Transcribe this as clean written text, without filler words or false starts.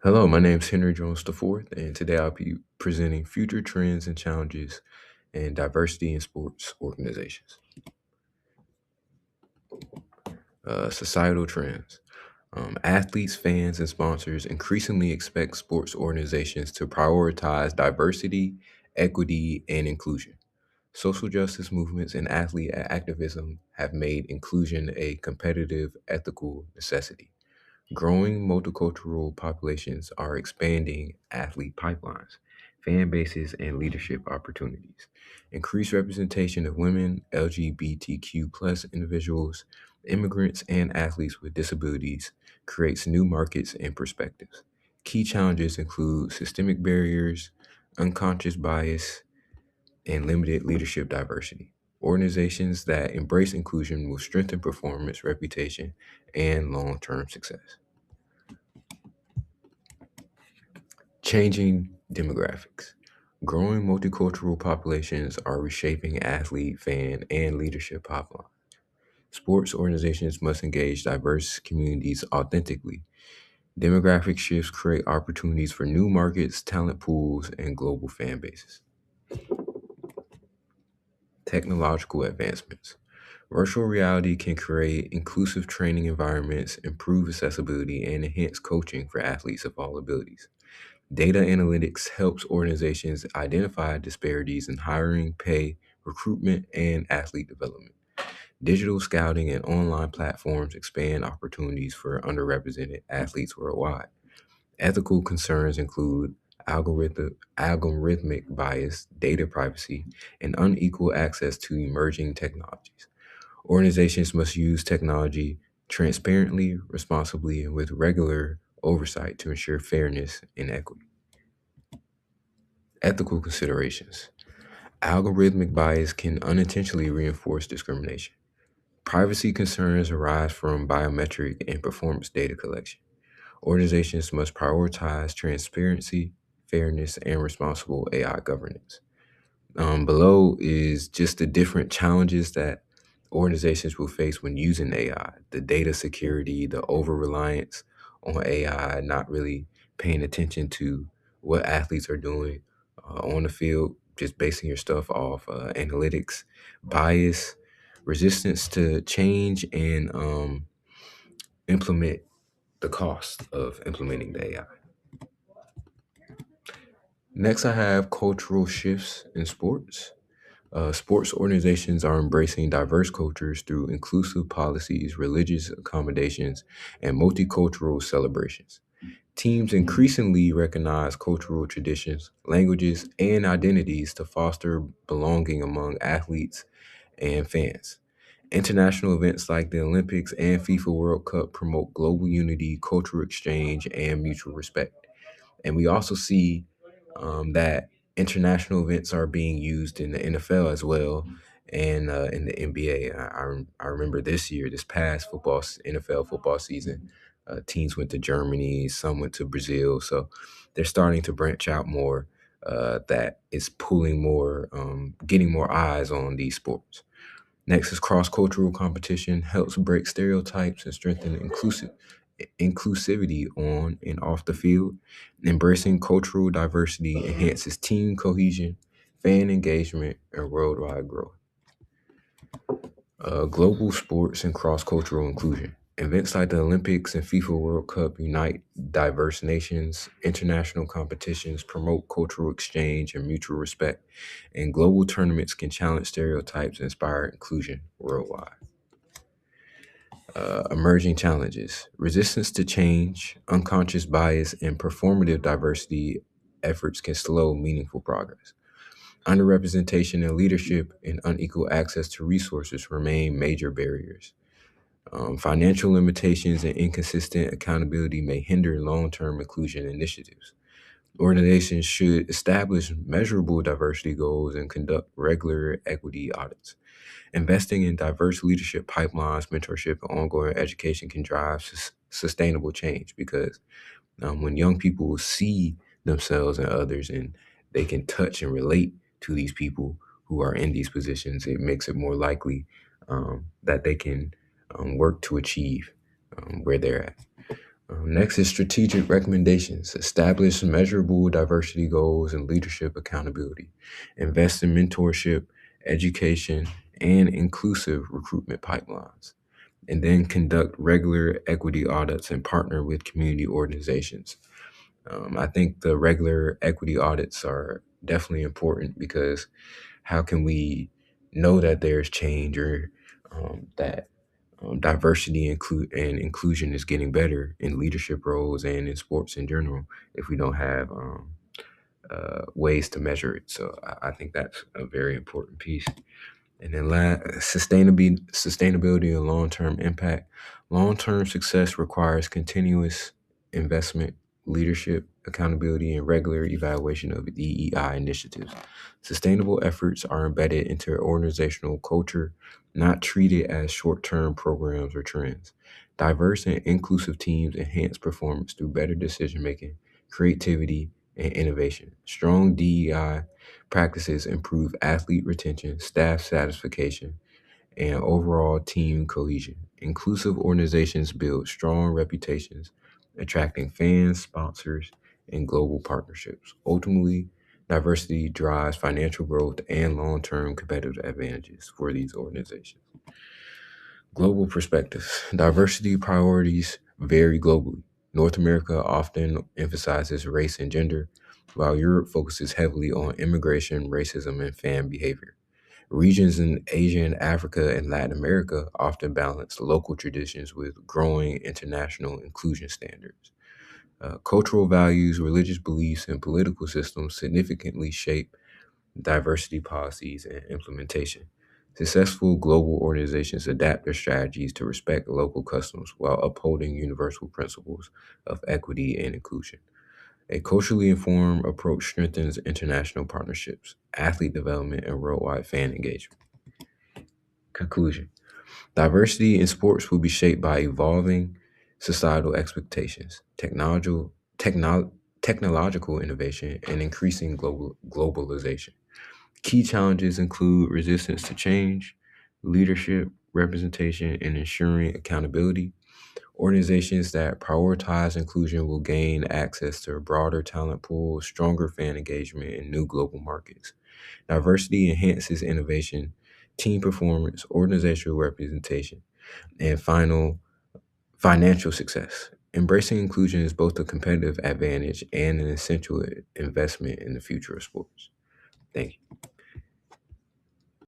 Hello, my name is Henry Jones IV, and today I'll be presenting future trends and challenges in diversity in sports organizations. Societal trends. Athletes, fans, and sponsors increasingly expect sports organizations to prioritize diversity, equity, and inclusion. Social justice movements and athlete activism have made inclusion a competitive, ethical necessity. Growing multicultural populations are expanding athlete pipelines, fan bases, and leadership opportunities. Increased representation of women, LGBTQ plus individuals, immigrants, and athletes with disabilities creates new markets and perspectives. Key challenges include systemic barriers, unconscious bias, and limited leadership diversity. Organizations that embrace inclusion will strengthen performance, reputation, and long term success. Changing demographics. Growing multicultural populations are reshaping athlete, fan, and leadership pipelines. Sports organizations must engage diverse communities authentically. Demographic shifts create opportunities for new markets, talent pools, and global fan bases. Technological advancements. Virtual reality can create inclusive training environments, improve accessibility, and enhance coaching for athletes of all abilities. Data analytics helps organizations identify disparities in hiring, pay, recruitment, and athlete development. Digital scouting and online platforms expand opportunities for underrepresented athletes worldwide. Ethical concerns include algorithmic bias, data privacy, and unequal access to emerging technologies. Organizations must use technology transparently, responsibly, and with regular oversight to ensure fairness and equity. Ethical considerations. Algorithmic bias can unintentionally reinforce discrimination. Privacy concerns arise from biometric and performance data collection. Organizations must prioritize transparency, fairness, and responsible AI governance. Below is just the different challenges that organizations will face when using AI, the data security, the over reliance on AI, not really paying attention to what athletes are doing on the field, just basing your stuff off analytics, bias, resistance to change, and implement the cost of implementing the AI. Next, I have cultural shifts in sports. Sports organizations are embracing diverse cultures through inclusive policies, religious accommodations, and multicultural celebrations. Teams increasingly recognize cultural traditions, languages, and identities to foster belonging among athletes and fans. International events like the Olympics and FIFA World Cup promote global unity, cultural exchange, and mutual respect. And we also see that international events are being used in the NFL as well, and in the NBA. I remember this past NFL football season, teams went to Germany, some went to Brazil. So they're starting to branch out more. That is pulling more, getting more eyes on these sports. Next is cross-cultural competition helps break stereotypes and strengthen inclusivity on and off the field. Embracing cultural diversity enhances team cohesion, fan engagement, and worldwide growth. Global sports and cross-cultural inclusion. Events like the Olympics and FIFA World Cup unite diverse nations. International competitions promote cultural exchange and mutual respect, and global tournaments can challenge stereotypes and inspire inclusion worldwide. Emerging challenges. Resistance to change, unconscious bias, and performative diversity efforts can slow meaningful progress. Underrepresentation in leadership and unequal access to resources remain major barriers. Financial limitations and inconsistent accountability may hinder long term inclusion initiatives. Organizations should establish measurable diversity goals and conduct regular equity audits. Investing in diverse leadership pipelines, mentorship, and ongoing education can drive sustainable change because when young people see themselves and others and they can touch and relate to these people who are in these positions, it makes it more likely that they can work to achieve where they're at. Next is strategic recommendations. Establish measurable diversity goals and leadership accountability. Invest in mentorship, education, and inclusive recruitment pipelines. And then conduct regular equity audits and partner with community organizations. I think the regular equity audits are definitely important because how can we know that there's change or that diversity and inclusion is getting better in leadership roles and in sports in general if we don't have ways to measure it. So I think that's a very important piece. And then sustainability and long-term impact. Long-term success requires continuous investment, leadership, accountability, and regular evaluation of DEI initiatives. Sustainable efforts are embedded into organizational culture, not treated as short-term programs or trends. Diverse and inclusive teams enhance performance through better decision-making, creativity, and innovation. Strong DEI practices improve athlete retention, staff satisfaction, and overall team cohesion. Inclusive organizations build strong reputations, attracting fans, sponsors, and global partnerships. Ultimately, diversity drives financial growth and long term competitive advantages for these organizations. Global perspectives. Diversity priorities vary globally. North America often emphasizes race and gender, while Europe focuses heavily on immigration, racism, and fan behavior. Regions in Asia and Africa and Latin America often balance local traditions with growing international inclusion standards. Cultural values, religious beliefs, and political systems significantly shape diversity policies and implementation. Successful global organizations adapt their strategies to respect local customs while upholding universal principles of equity and inclusion. A culturally informed approach strengthens international partnerships, athlete development, and worldwide fan engagement. Conclusion. Diversity in sports will be shaped by evolving societal expectations, technological innovation, and increasing globalization. Key challenges include resistance to change, leadership, representation, and ensuring accountability. Organizations that prioritize inclusion will gain access to a broader talent pool, stronger fan engagement, and new global markets. Diversity enhances innovation, team performance, organizational representation, and financial success. Embracing inclusion is both a competitive advantage and an essential investment in the future of sports. Thank you.